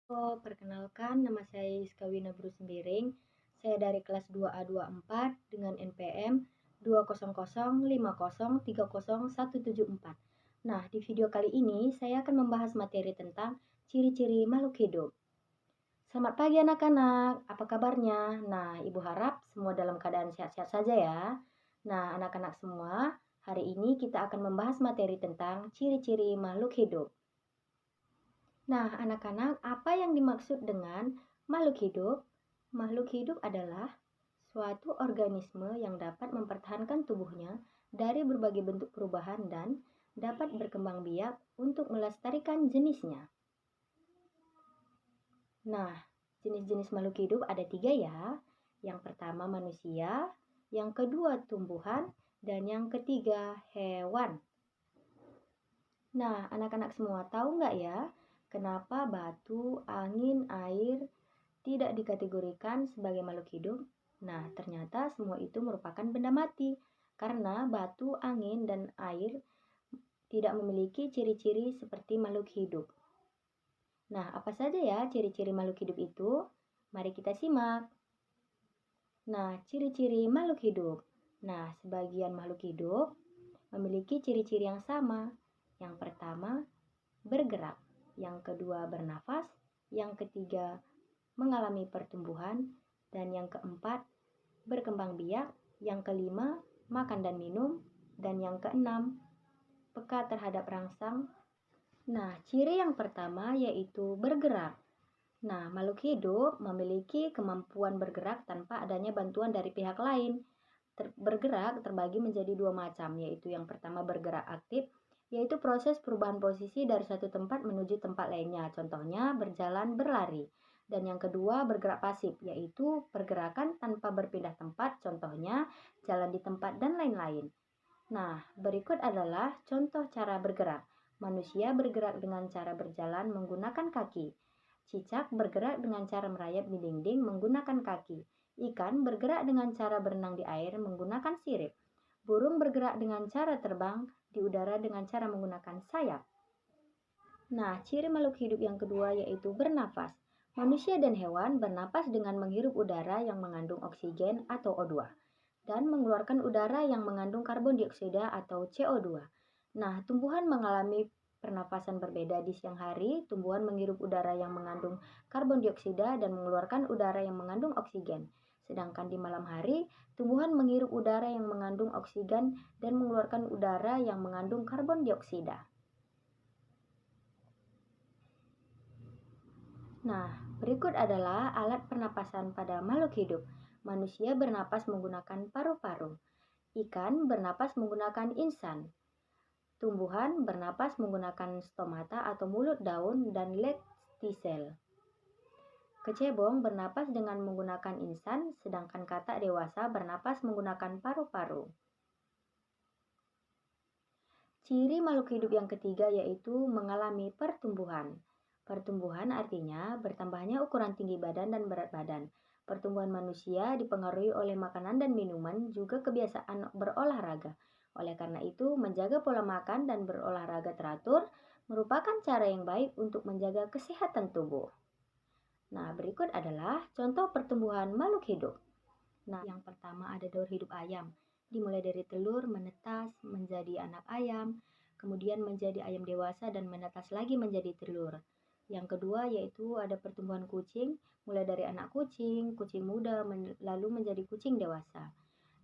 Perkenalkan nama saya Yiska Wina Bru Sembiring. Saya dari kelas 2A24 dengan NPM 20050303174. Nah, di video kali ini saya akan membahas materi tentang ciri-ciri makhluk hidup. Selamat pagi anak-anak, apa kabarnya? Nah, Ibu harap semua dalam keadaan sehat-sehat saja ya. Nah, anak-anak semua, hari ini kita akan membahas materi tentang ciri-ciri makhluk hidup. Nah, anak-anak, apa yang dimaksud dengan makhluk hidup? Makhluk hidup adalah suatu organisme yang dapat mempertahankan tubuhnya dari berbagai bentuk perubahan dan dapat berkembang biak untuk melestarikan jenisnya. Nah, jenis-jenis makhluk hidup ada 3 ya. Yang pertama manusia, yang kedua tumbuhan, dan yang ketiga hewan. Nah, anak-anak semua tahu nggak ya, kenapa batu, angin, air tidak dikategorikan sebagai makhluk hidup? Nah, ternyata semua itu merupakan benda mati, karena batu, angin, dan air tidak memiliki ciri-ciri seperti makhluk hidup. Nah, apa saja ya ciri-ciri makhluk hidup itu? Mari kita simak. Nah, ciri-ciri makhluk hidup. Nah, sebagian makhluk hidup memiliki ciri-ciri yang sama. Yang pertama, bergerak. Yang kedua, bernafas. Yang ketiga, mengalami pertumbuhan. Dan yang keempat, berkembang biak. Yang kelima, makan dan minum. Dan yang keenam, peka terhadap rangsang. Nah, ciri yang pertama yaitu bergerak. Nah, makhluk hidup memiliki kemampuan bergerak tanpa adanya bantuan dari pihak lain. Bergerak terbagi menjadi 2 macam, yaitu yang pertama bergerak aktif, yaitu proses perubahan posisi dari satu tempat menuju tempat lainnya, contohnya berjalan, berlari. Dan yang kedua bergerak pasif, yaitu pergerakan tanpa berpindah tempat, contohnya jalan di tempat dan lain-lain. Nah, berikut adalah contoh cara bergerak. Manusia bergerak dengan cara berjalan menggunakan kaki. Cicak bergerak dengan cara merayap di dinding menggunakan kaki. Ikan bergerak dengan cara berenang di air menggunakan sirip. Burung bergerak dengan cara terbang di udara dengan cara menggunakan sayap. Nah, ciri makhluk hidup yang kedua yaitu bernafas. Manusia dan hewan bernapas dengan menghirup udara yang mengandung oksigen atau O2 dan mengeluarkan udara yang mengandung karbon dioksida atau CO2. Nah, tumbuhan mengalami pernapasan berbeda. Di siang hari, tumbuhan menghirup udara yang mengandung karbon dioksida dan mengeluarkan udara yang mengandung oksigen. Sedangkan di malam hari, tumbuhan menghirup udara yang mengandung oksigen dan mengeluarkan udara yang mengandung karbon dioksida. Nah, berikut adalah alat pernapasan pada makhluk hidup. Manusia bernapas menggunakan paru-paru. Ikan bernapas menggunakan insan. Tumbuhan bernapas menggunakan stomata atau mulut daun dan lentisel. Kecebong bernapas dengan menggunakan insan, sedangkan katak dewasa bernapas menggunakan paru-paru. Ciri makhluk hidup yang ketiga yaitu mengalami pertumbuhan. Pertumbuhan artinya bertambahnya ukuran tinggi badan dan berat badan. Pertumbuhan manusia dipengaruhi oleh makanan dan minuman, juga kebiasaan berolahraga. Oleh karena itu, menjaga pola makan dan berolahraga teratur merupakan cara yang baik untuk menjaga kesehatan tubuh. Nah, berikut adalah contoh pertumbuhan makhluk hidup. Nah, yang pertama ada daur hidup ayam. Dimulai dari telur, menetas, menjadi anak ayam, kemudian menjadi ayam dewasa dan menetas lagi menjadi telur. Yang kedua yaitu ada pertumbuhan kucing, mulai dari anak kucing, kucing muda, lalu menjadi kucing dewasa.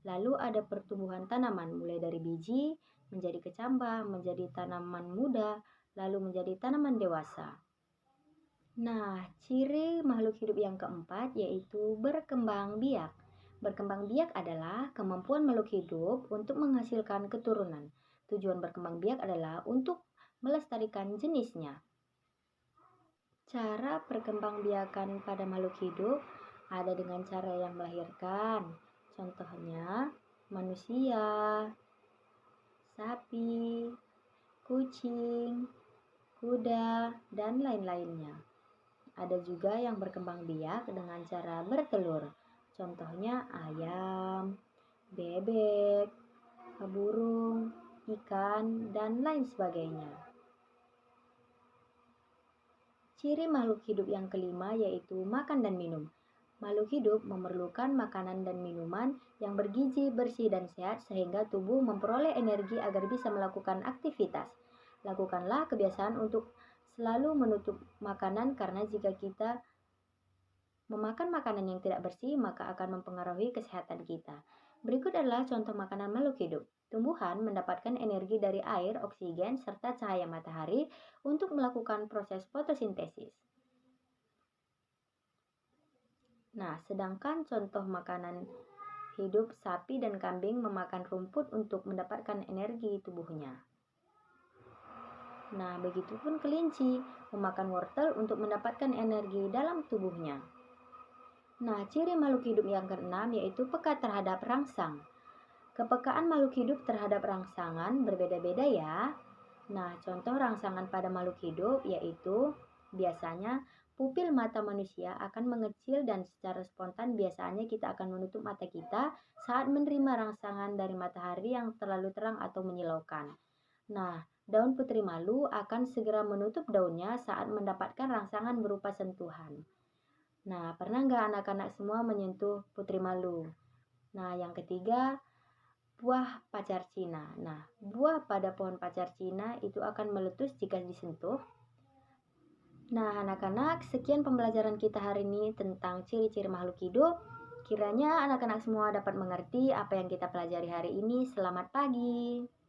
Lalu ada pertumbuhan tanaman, mulai dari biji, menjadi kecambah, menjadi tanaman muda, lalu menjadi tanaman dewasa. Nah, ciri makhluk hidup yang keempat yaitu berkembang biak. Berkembang biak adalah kemampuan makhluk hidup untuk menghasilkan keturunan. Tujuan berkembang biak adalah untuk melestarikan jenisnya. Cara perkembangbiakan pada makhluk hidup ada dengan cara yang melahirkan. Contohnya, manusia, sapi, kucing, kuda, dan lain-lainnya. Ada juga yang berkembang biak dengan cara bertelur. Contohnya ayam, bebek, burung, ikan, dan lain sebagainya. Ciri makhluk hidup yang kelima yaitu makan dan minum. Makhluk hidup memerlukan makanan dan minuman yang bergizi, bersih, dan sehat sehingga tubuh memperoleh energi agar bisa melakukan aktivitas. Lakukanlah kebiasaan untuk selalu menutup makanan karena jika kita memakan makanan yang tidak bersih maka akan mempengaruhi kesehatan kita. Berikut adalah contoh makanan makhluk hidup. Tumbuhan mendapatkan energi dari air, oksigen, serta cahaya matahari untuk melakukan proses fotosintesis. Nah, sedangkan contoh makanan hidup sapi dan kambing memakan rumput untuk mendapatkan energi tubuhnya. Nah, begitupun kelinci memakan wortel untuk mendapatkan energi dalam tubuhnya. Nah, ciri makhluk hidup yang keenam yaitu peka terhadap rangsang. Kepekaan makhluk hidup terhadap rangsangan berbeda-beda ya. Nah, contoh rangsangan pada makhluk hidup yaitu biasanya pupil mata manusia akan mengecil dan secara spontan biasanya kita akan menutup mata kita saat menerima rangsangan dari matahari yang terlalu terang atau menyilaukan. Nah, daun putri malu akan segera menutup daunnya saat mendapatkan rangsangan berupa sentuhan. Nah, pernah nggak anak-anak semua menyentuh putri malu? Nah, yang ketiga, buah pacar Cina. Nah, buah pada pohon pacar Cina itu akan meletus jika disentuh. Nah, anak-anak, sekian pembelajaran kita hari ini tentang ciri-ciri makhluk hidup. Kiranya anak-anak semua dapat mengerti apa yang kita pelajari hari ini. Selamat pagi.